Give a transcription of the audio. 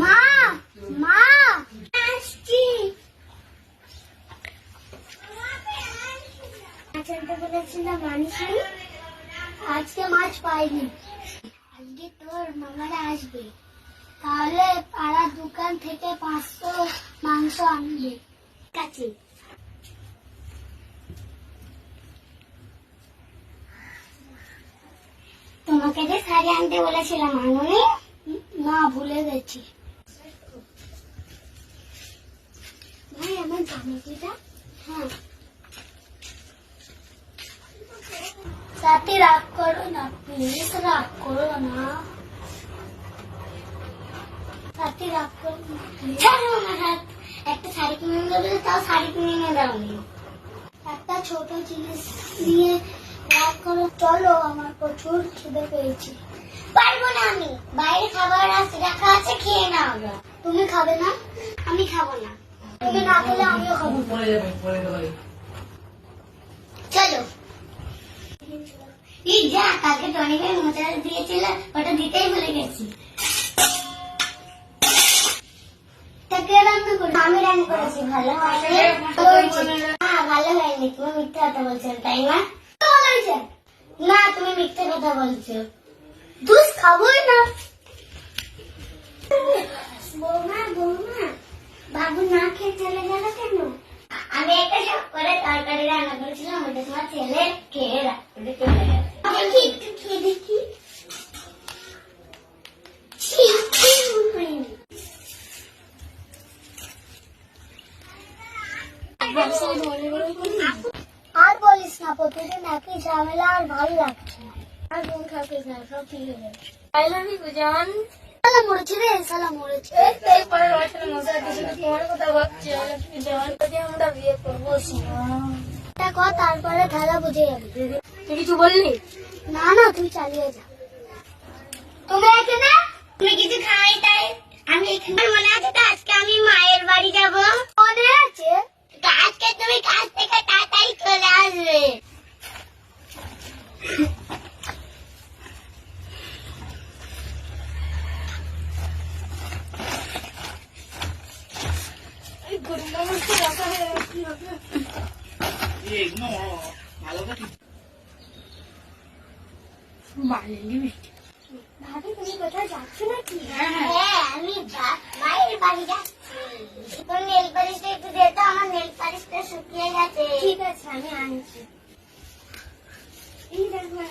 মা মা আসছি। মাছ আনতে বলেছিলাম মানিসনি, আজকে মাছ পাইনি। আজকে তোর মামারা আসবে, তাহলে পাড়ার দোকান থেকে 500 মাংস আনবে। কাছে তোমাকে যে শাড়ি আনতে বলেছিলাম আনোনি? না, ভুলে গেছি। ভাই আমার জামাটিটা, হ্যাঁ। সাথে রাগ করো না, প্লিজ রাগ করো না। সাথে রাগ করো না, ছাড়ো আমার হাত। একটা শাড়ি কিনে দেবে, তাও শাড়ি কিনে এনে দাওনি। একটা ছোট জিনিস নিয়ে রাগ করো। চলো, আমার প্রচুর খিদে পেয়েছে। পারবো না আমি, বাইরে খাবার রাখা আছে, খেয়ে নাও। তুমি খাবে না? আমি খাবো না। তুমি না খেলে আমিও খাবো না। চলো। এই যা, কালকে টনি ভাই মোচা দিয়েছিল, ওটা দিতেই ভুলে গেছি। রান্না করি আমি, রান্না করেছি। ভালো হয়নি? হ্যাঁ, ভালো হয়নি। তুমি মিথ্যে কথা বলছো, তাই না? না, তুমি মিথ্যে কথা বলছো। দুধ খাবোই না। বৌমা বৌমা, বাবু না খেয়ে চলে গেল কেন? আমি একটা শখ করে তরকারি রান্না করেছিলাম, ওটা তোমার ছেলে খেয়ে চলে গেল। দেখি একটু খেয়ে দেখি। আর বলিস না, প্রতিদিন একই ঝামেলা, আর ভালো লাগছে না। আর মন খারাপ না, সব ঠিক হয়ে যাবে। আই লাভ ইউ জান। সালা মরেছে রে, সালা মরেছে। এই পরের বছর মজা দিছিল, তোমার কথা ভাবছি। আই লাভ ইউ জান। যদি আমরা বিয়ে করবো এটা কর, তারপরে খেলা বুঝে যাবে। তুই কিছু বললি? না না, তুই চালিয়ে যা। তুমি এখানে, তুমি কিছু খাওয়াই তাই আমি এখানে। মনে আছে তো আজকে আমি মায়ের বাড়ি যাব? মনে আছে। আজকে তুমি কাজ থেকে তাড়াতাড়ি চলে আসবে। ভাবি, তুমি কোথাও যাচ্ছ নাকি? হ্যাঁ, আমি মায়ের বাড়ি যাচ্ছি। তোর নেল পালিশটা একটু দে তো, আমার নেল পালিশটা শুকিয়ে গেছে। ঠিক আছে, আমি আনছি। এই দেখো।